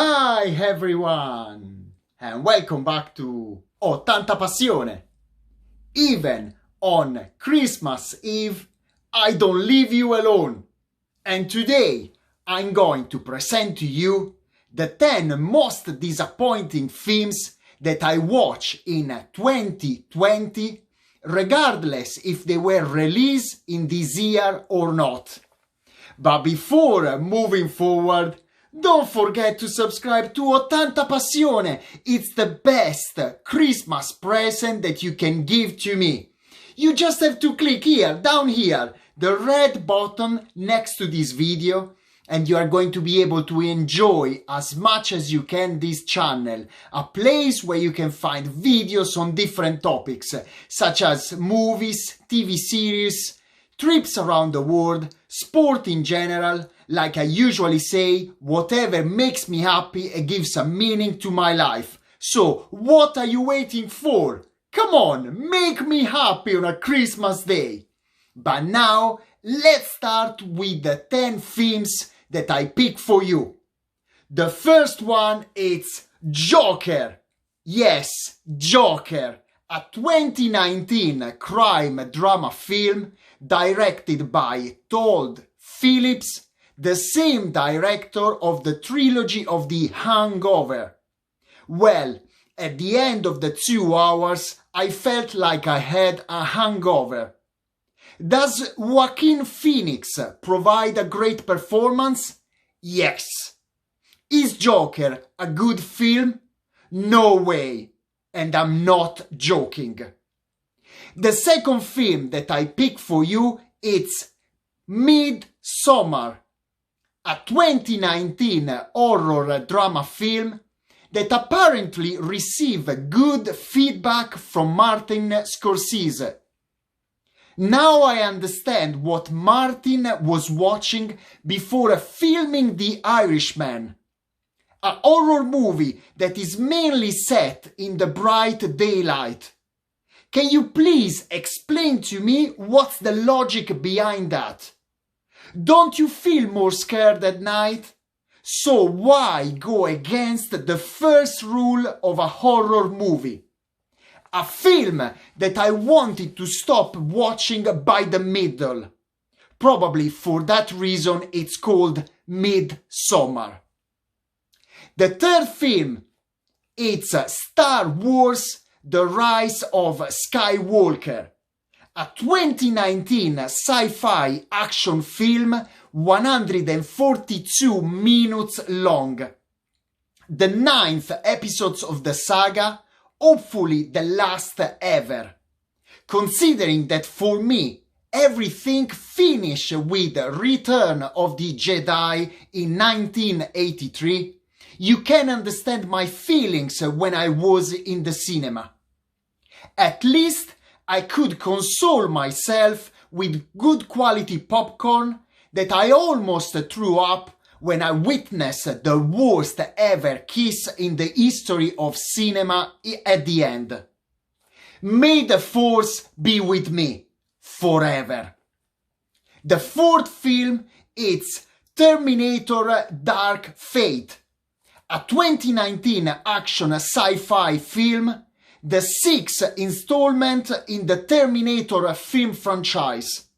Hi everyone, and welcome back to Ho Tanta Passione. Even on Christmas Eve, I don't leave you alone. And today, I'm going to present to you the 10 most disappointing films that I watched in 2020, regardless if they were released in this year or not. But before moving forward, don't forget to subscribe to Ho Tanta Passione. It's the best Christmas present that you can give to me. You just have to click here, down here, the red button next to this video, and you are going to be able to enjoy as much as you can this channel, a place where you can find videos on different topics, such as movies, TV series, trips around the world, sport in general. Like I usually say, whatever makes me happy and gives a meaning to my life. So, what are you waiting for? Come on, make me happy on a Christmas day. But now, let's start with the 10 films that I picked for you. The first one is Joker. Yes, Joker, a 2019 crime drama film directed by Todd Phillips, the same director of the trilogy of The Hangover. Well, at the end of the 2 hours, I felt like I had a hangover. Does Joaquin Phoenix provide a great performance? Yes. Is Joker a good film? No way. And I'm not joking. The second film that I picked for you is Midsommar, a 2019 horror drama film that apparently received good feedback from Martin Scorsese. Now I understand what Martin was watching before filming The Irishman, a horror movie that is mainly set in the bright daylight. Can you please explain to me what's the logic behind that? Don't you feel more scared at night? So why go against the first rule of a horror movie? A film that I wanted to stop watching by the middle. Probably for that reason it's called Midsommar. The third film, it's Star Wars: The Rise of Skywalker, a 2019 sci-fi action film 142 minutes long. The 9th episode of the saga, hopefully the last ever. Considering that for me, everything finished with Return of the Jedi in 1983, you can understand my feelings when I was in the cinema. At least I could console myself with good quality popcorn that I almost threw up when I witnessed the worst ever kiss in the history of cinema at the end. May the Force be with me forever. The fourth film is Terminator: Dark Fate, a 2019 action sci-fi film, the 6th installment in the Terminator film franchise.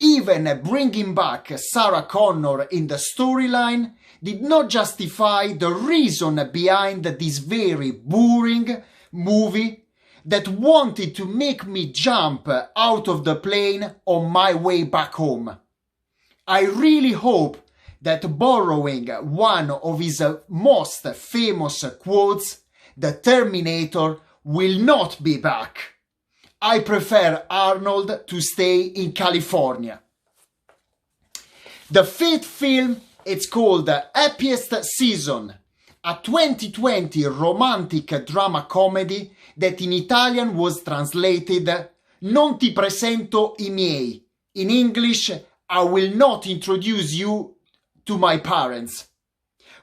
Even bringing back Sarah Connor in the storyline did not justify the reason behind this very boring movie that wanted to make me jump out of the plane on my way back home. I really hope that, borrowing one of his most famous quotes, the Terminator will not be back. I prefer Arnold to stay in California. The fifth film is called Happiest Season, a 2020 romantic drama comedy that in Italian was translated Non ti presento i miei. In English, I will not introduce you to my parents.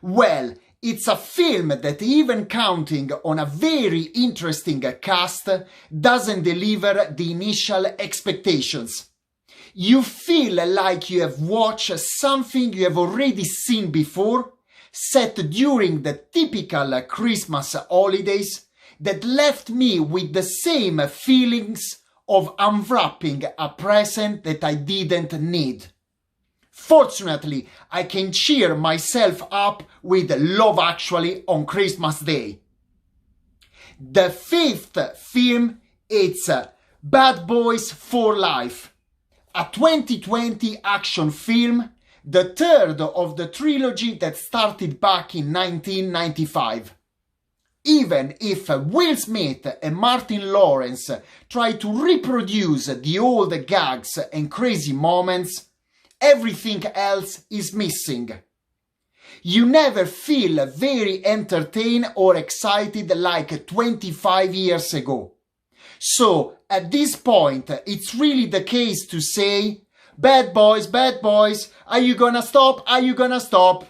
Well, it's a film that, even counting on a very interesting cast, doesn't deliver the initial expectations. You feel like you have watched something you have already seen before, set during the typical Christmas holidays that left me with the same feelings of unwrapping a present that I didn't need. Fortunately, I can cheer myself up with Love Actually on Christmas Day. The fifth film is Bad Boys for Life, a 2020 action film, the third of the trilogy that started back in 1995. Even if Will Smith and Martin Lawrence try to reproduce the old gags and crazy moments, everything else is missing. You never feel very entertained or excited like 25 years ago. So, at this point, it's really the case to say, bad boys, are you gonna stop? Are you gonna stop?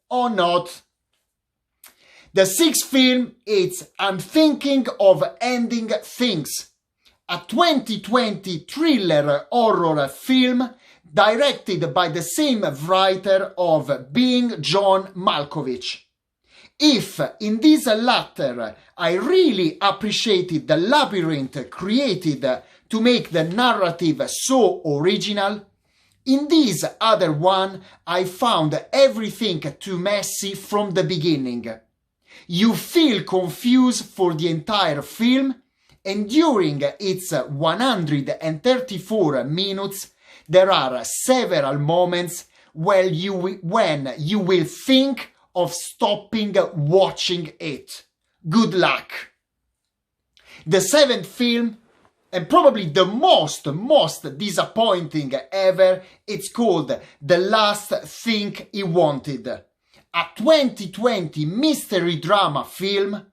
Or not? The sixth film is I'm Thinking of Ending Things, a 2020 thriller horror film directed by the same writer of Being John Malkovich. If in this latter I really appreciated the labyrinth created to make the narrative so original, in this other one I found everything too messy from the beginning. You feel confused for the entire film, and during its 134 minutes there are several moments when you will think of stopping watching it. Good luck. The seventh film, and probably the most disappointing ever, it's called The Last Thing He Wanted, a 2020 mystery drama film,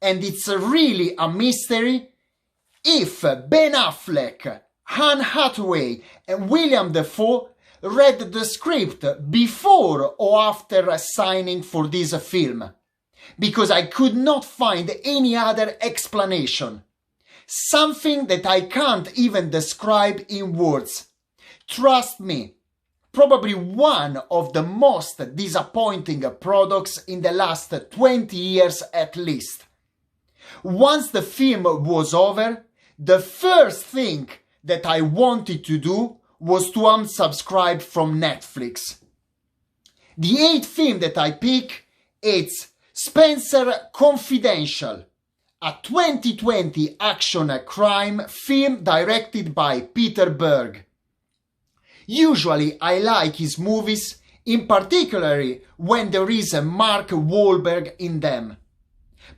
and it's really a mystery if Ben Affleck, Anne Hathaway and William Dafoe read the script before or after signing for this film, because I could not find any other explanation. Something that I can't even describe in words. Trust me, probably one of the most disappointing products in the last 20 years at least. Once the film was over, the first thing that I wanted to do was to unsubscribe from Netflix. The eighth film that I pick is Spencer Confidential, a 2020 action crime film directed by Peter Berg. Usually I like his movies, in particular when there is a Mark Wahlberg in them.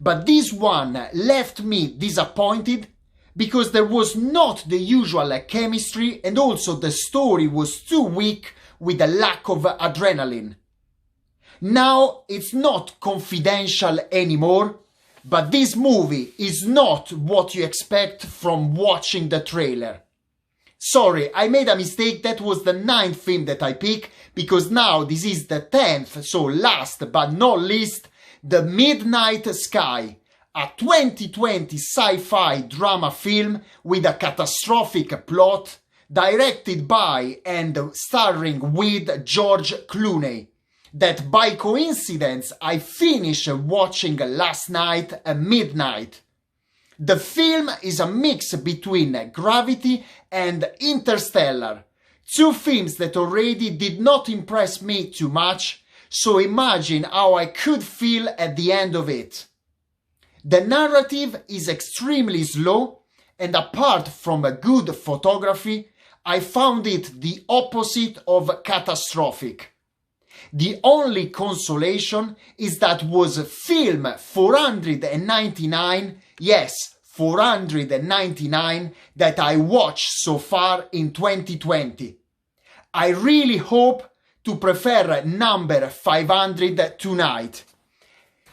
But this one left me disappointed because there was not the usual chemistry, and also the story was too weak with a lack of adrenaline. Now it's not confidential anymore, but this movie is not what you expect from watching the trailer. Sorry, I made a mistake. That was the ninth film that I picked, because now this is the 10th, so last but not least, The Midnight Sky, a 2020 sci-fi drama film with a catastrophic plot, directed by and starring with George Clooney, that by coincidence I finished watching last night at midnight. The film is a mix between Gravity and Interstellar, two films that already did not impress me too much, so imagine how I could feel at the end of it. The narrative is extremely slow, and apart from a good photography, I found it the opposite of catastrophic. The only consolation is that was film 499, yes, 499 that I watched so far in 2020. I really hope to prefer number 500 tonight.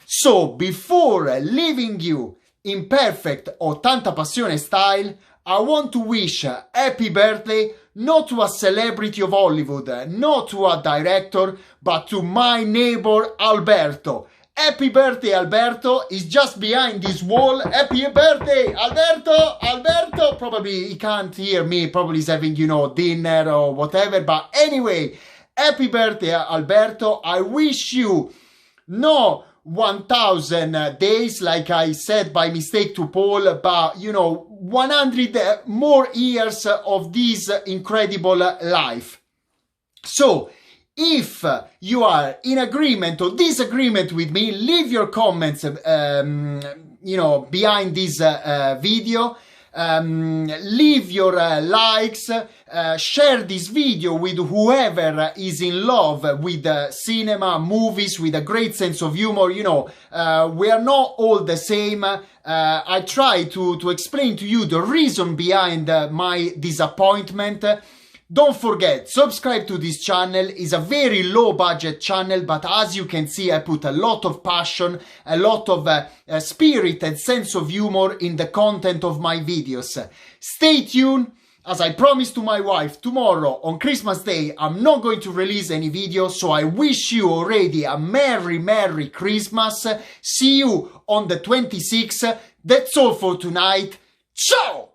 So, before leaving you in perfect 80 Passione style, I want to wish a happy birthday not to a celebrity of Hollywood, not to a director, but to my neighbor Alberto. Happy birthday, Alberto. He's just behind this wall. Happy birthday, Alberto! Alberto! Probably he can't hear me. Probably he's having, dinner or whatever. But anyway, happy birthday, Alberto. I wish you no 1000 days like I said by mistake to Paul, but 100 more years of this incredible life. So if you are in agreement or disagreement with me, leave your comments behind this video. Leave your likes, share this video with whoever is in love with cinema, movies, with a great sense of humor. We are not all the same. I try to explain to you the reason behind my disappointment. Don't forget, subscribe to this channel. It's a very low budget channel, but as you can see, I put a lot of passion, a lot of spirit and sense of humor in the content of my videos. Stay tuned. As I promised to my wife, tomorrow on Christmas Day, I'm not going to release any video, so I wish you already a Merry Christmas. See you on the 26th. That's all for tonight. Ciao!